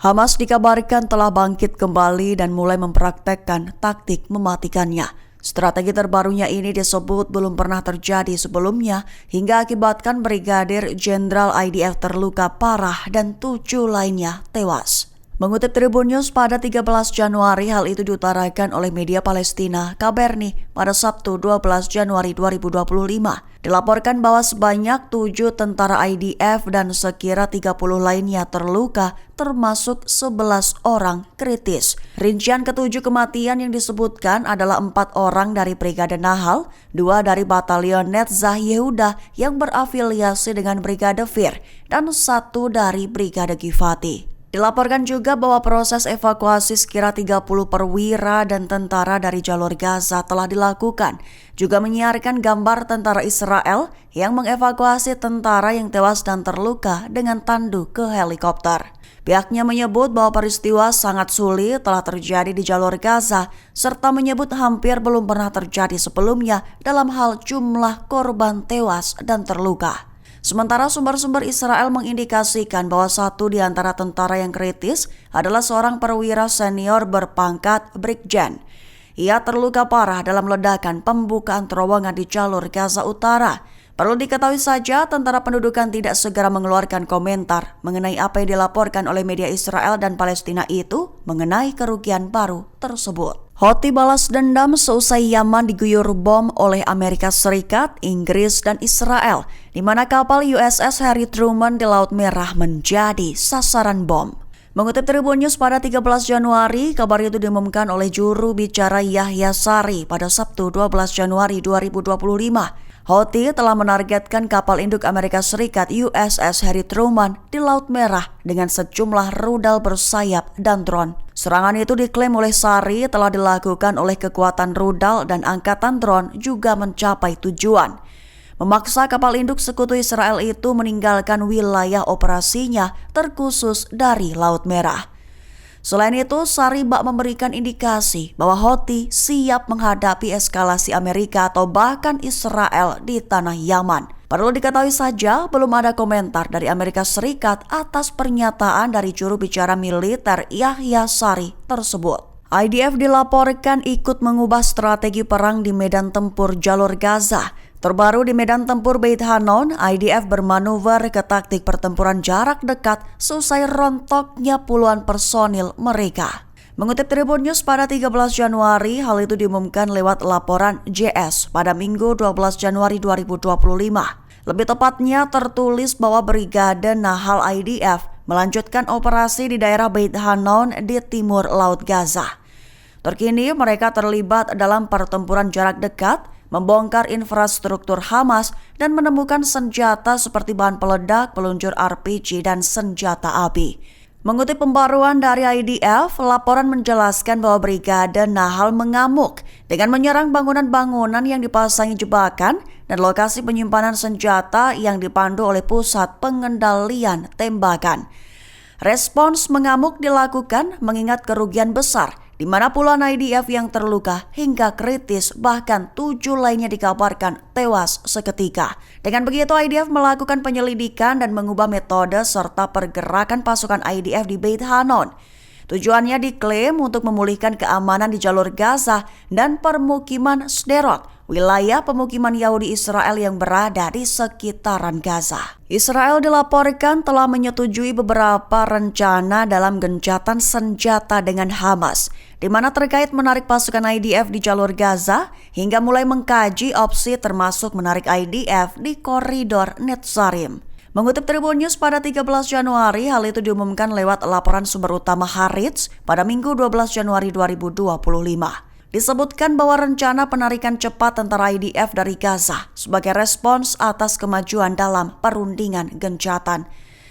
Hamas dikabarkan telah bangkit kembali dan mulai mempraktekkan taktik mematikannya. Strategi terbarunya ini disebut belum pernah terjadi sebelumnya hingga akibatkan Brigadir Jenderal IDF terluka parah dan 7 lainnya tewas. Mengutip Tribun News pada 13 Januari, hal itu diutarakan oleh media Palestina Kaberni pada Sabtu 12 Januari 2025. Dilaporkan bahwa sebanyak 7 tentara IDF dan sekira 30 lainnya terluka, termasuk 11 orang kritis. Rincian ketujuh kematian yang disebutkan adalah 4 orang dari Brigade Nahal, 2 dari Batalion Netzah Yehuda yang berafiliasi dengan Brigade Fir, dan 1 dari Brigade Givati. Dilaporkan juga bahwa proses evakuasi sekira 30 perwira dan tentara dari jalur Gaza telah dilakukan. Juga menyiarkan gambar tentara Israel yang mengevakuasi tentara yang tewas dan terluka dengan tandu ke helikopter. Pihaknya menyebut bahwa peristiwa sangat sulit telah terjadi di jalur Gaza, serta menyebut hampir belum pernah terjadi sebelumnya dalam hal jumlah korban tewas dan terluka. Sementara sumber-sumber Israel mengindikasikan bahwa 1 di antara tentara yang kritis adalah seorang perwira senior berpangkat Brigjen. Ia terluka parah dalam ledakan pembukaan terowongan di jalur Gaza Utara. Perlu diketahui saja, tentara pendudukan tidak segera mengeluarkan komentar mengenai apa yang dilaporkan oleh media Israel dan Palestina itu mengenai kerugian baru tersebut. Houthi balas dendam seusai Yaman diguyur bom oleh Amerika Serikat, Inggris, dan Israel, di mana kapal USS Harry Truman di Laut Merah menjadi sasaran bom. Mengutip Tribun News pada 13 Januari, kabar itu diumumkan oleh juru bicara Yahya Sari pada Sabtu 12 Januari 2025. Houthi telah menargetkan kapal induk Amerika Serikat USS Harry Truman di Laut Merah dengan sejumlah rudal bersayap dan drone. Serangan itu diklaim oleh Sari telah dilakukan oleh kekuatan rudal dan angkatan drone juga mencapai tujuan. Memaksa kapal induk sekutu Israel itu meninggalkan wilayah operasinya terkhusus dari Laut Merah. Selain itu, Sari bak memberikan indikasi bahwa Houthi siap menghadapi eskalasi Amerika atau bahkan Israel di tanah Yaman. Perlu diketahui saja, belum ada komentar dari Amerika Serikat atas pernyataan dari juru bicara militer Yahya Sari tersebut. IDF dilaporkan ikut mengubah strategi perang di medan tempur jalur Gaza. Terbaru di medan tempur Beit Hanon, IDF bermanuver ke taktik pertempuran jarak dekat seusai rontoknya puluhan personil mereka. Mengutip Tribun News pada 13 Januari, hal itu diumumkan lewat laporan JS pada Minggu 12 Januari 2025. Lebih tepatnya tertulis bahwa Brigade Nahal IDF melanjutkan operasi di daerah Beit Hanon di timur Laut Gaza. Terkini mereka terlibat dalam pertempuran jarak dekat, membongkar infrastruktur Hamas, dan menemukan senjata seperti bahan peledak, peluncur RPG, dan senjata api. Mengutip pembaruan dari IDF, laporan menjelaskan bahwa Brigade Nahal mengamuk dengan menyerang bangunan-bangunan yang dipasangi jebakan dan lokasi penyimpanan senjata yang dipandu oleh pusat pengendalian tembakan. Respons mengamuk dilakukan mengingat kerugian besar, di mana puluhan IDF yang terluka hingga kritis, bahkan 7 lainnya dikabarkan tewas seketika. Dengan begitu, IDF melakukan penyelidikan dan mengubah metode serta pergerakan pasukan IDF di Beit Hanon. Tujuannya diklaim untuk memulihkan keamanan di jalur Gaza dan permukiman Sderot, wilayah pemukiman Yahudi Israel yang berada di sekitaran Gaza. Israel dilaporkan telah menyetujui beberapa rencana dalam gencatan senjata dengan Hamas, di mana terkait menarik pasukan IDF di jalur Gaza hingga mulai mengkaji opsi termasuk menarik IDF di koridor Netzarim. Mengutip Tribun News pada 13 Januari, hal itu diumumkan lewat laporan sumber utama Haaretz pada Minggu 12 Januari 2025. Disebutkan bahwa rencana penarikan cepat tentara IDF dari Gaza sebagai respons atas kemajuan dalam perundingan gencatan.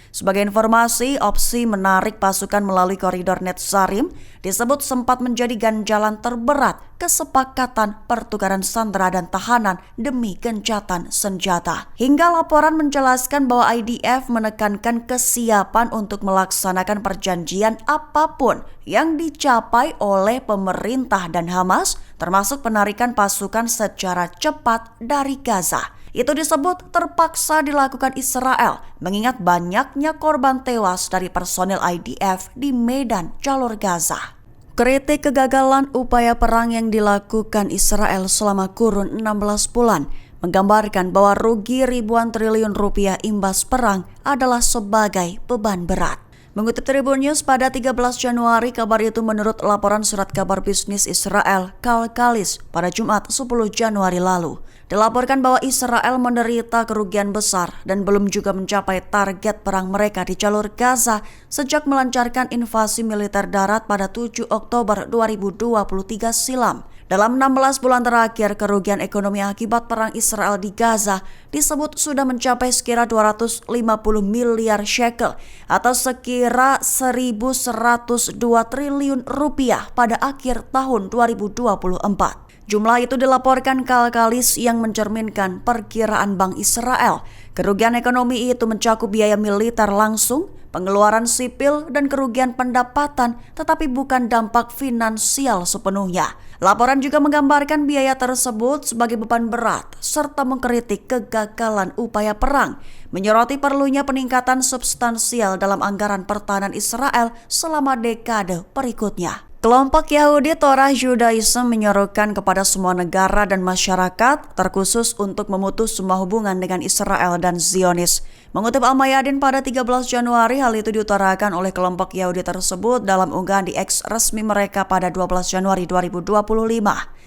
Sebagai informasi, opsi menarik pasukan melalui koridor Netzarim disebut sempat menjadi ganjalan terberat kesepakatan pertukaran sandera dan tahanan demi gencatan senjata. Hingga laporan menjelaskan bahwa IDF menekankan kesiapan untuk melaksanakan perjanjian apapun yang dicapai oleh pemerintah dan Hamas, termasuk penarikan pasukan secara cepat dari Gaza. Itu disebut terpaksa dilakukan Israel mengingat banyaknya korban tewas dari personel IDF di medan jalur Gaza. Kritik kegagalan upaya perang yang dilakukan Israel selama kurun 16 bulan menggambarkan bahwa rugi ribuan triliun rupiah imbas perang adalah sebagai beban berat. Mengutip Tribun News pada 13 Januari, kabar itu menurut laporan surat kabar bisnis Israel Kalkalis pada Jumat 10 Januari lalu. Dilaporkan bahwa Israel menderita kerugian besar dan belum juga mencapai target perang mereka di jalur Gaza sejak melancarkan invasi militer darat pada 7 Oktober 2023 silam. Dalam 16 bulan terakhir, kerugian ekonomi akibat perang Israel di Gaza disebut sudah mencapai sekira 250 miliar shekel atau sekira 1.102 triliun rupiah pada akhir tahun 2024. Jumlah itu dilaporkan Kalkalis yang mencerminkan perkiraan Bank Israel. Kerugian ekonomi itu mencakup biaya militer langsung, pengeluaran sipil, dan kerugian pendapatan, tetapi bukan dampak finansial sepenuhnya. Laporan juga menggambarkan biaya tersebut sebagai beban berat, serta mengkritik kegagalan upaya perang, menyoroti perlunya peningkatan substansial dalam anggaran pertahanan Israel selama dekade berikutnya. Kelompok Yahudi Torah Judaism menyerukan kepada semua negara dan masyarakat, terkhusus untuk memutus semua hubungan dengan Israel dan Zionis. Mengutip Al-Mayadin pada 13 Januari, hal itu diutarakan oleh kelompok Yahudi tersebut dalam unggahan di X resmi mereka pada 12 Januari 2025.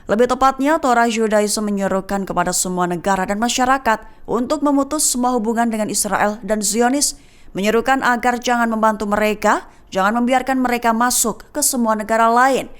Lebih tepatnya, Torah Judaism menyerukan kepada semua negara dan masyarakat untuk memutus semua hubungan dengan Israel dan Zionis, menyerukan agar jangan membantu mereka, jangan membiarkan mereka masuk ke semua negara lain.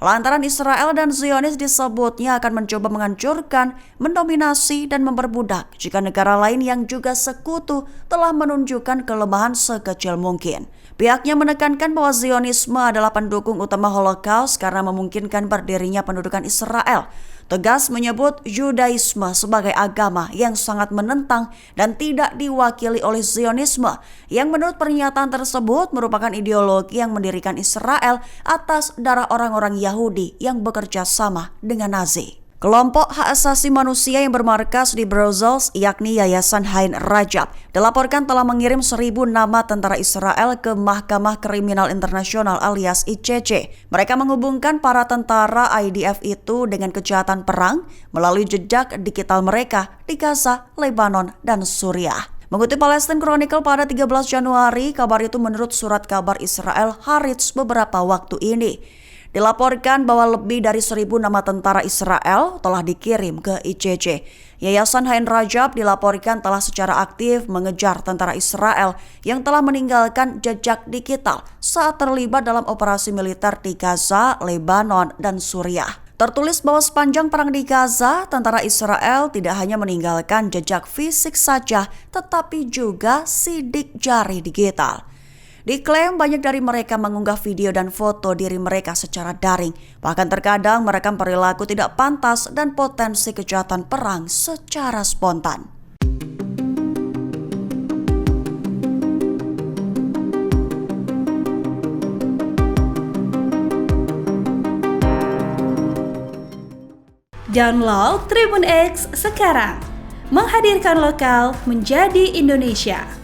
Lantaran Israel dan Zionis disebutnya akan mencoba menghancurkan, mendominasi, dan memperbudak jika negara lain yang juga sekutu telah menunjukkan kelemahan sekecil mungkin. Pihaknya menekankan bahwa Zionisme adalah pendukung utama Holocaust karena memungkinkan berdirinya pendudukan Israel. Tegas menyebut Judaisme sebagai agama yang sangat menentang dan tidak diwakili oleh Zionisme, yang menurut pernyataan tersebut merupakan ideologi yang mendirikan Israel atas darah orang-orang Yahudi yang bekerja sama dengan Nazi. Kelompok hak asasi manusia yang bermarkas di Brussels, yakni Yayasan Hain Rajab, dilaporkan telah mengirim 1.000 nama tentara Israel ke Mahkamah Kriminal Internasional alias ICC. Mereka menghubungkan para tentara IDF itu dengan kejahatan perang melalui jejak digital mereka di Gaza, Lebanon, dan Suriah. Mengutip Palestine Chronicle pada 13 Januari, kabar itu menurut surat kabar Israel Haaretz beberapa waktu ini. Dilaporkan bahwa lebih dari 1.000 nama tentara Israel telah dikirim ke ICC. Yayasan Hain Rajab dilaporkan telah secara aktif mengejar tentara Israel yang telah meninggalkan jejak digital saat terlibat dalam operasi militer di Gaza, Lebanon, dan Suriah. Tertulis bahwa sepanjang perang di Gaza, tentara Israel tidak hanya meninggalkan jejak fisik saja, tetapi juga sidik jari digital. Diklaim banyak dari mereka mengunggah video dan foto diri mereka secara daring. Bahkan terkadang merekam perilaku tidak pantas dan potensi kejahatan perang secara spontan. Download Tribun X sekarang, menghadirkan lokal menjadi Indonesia.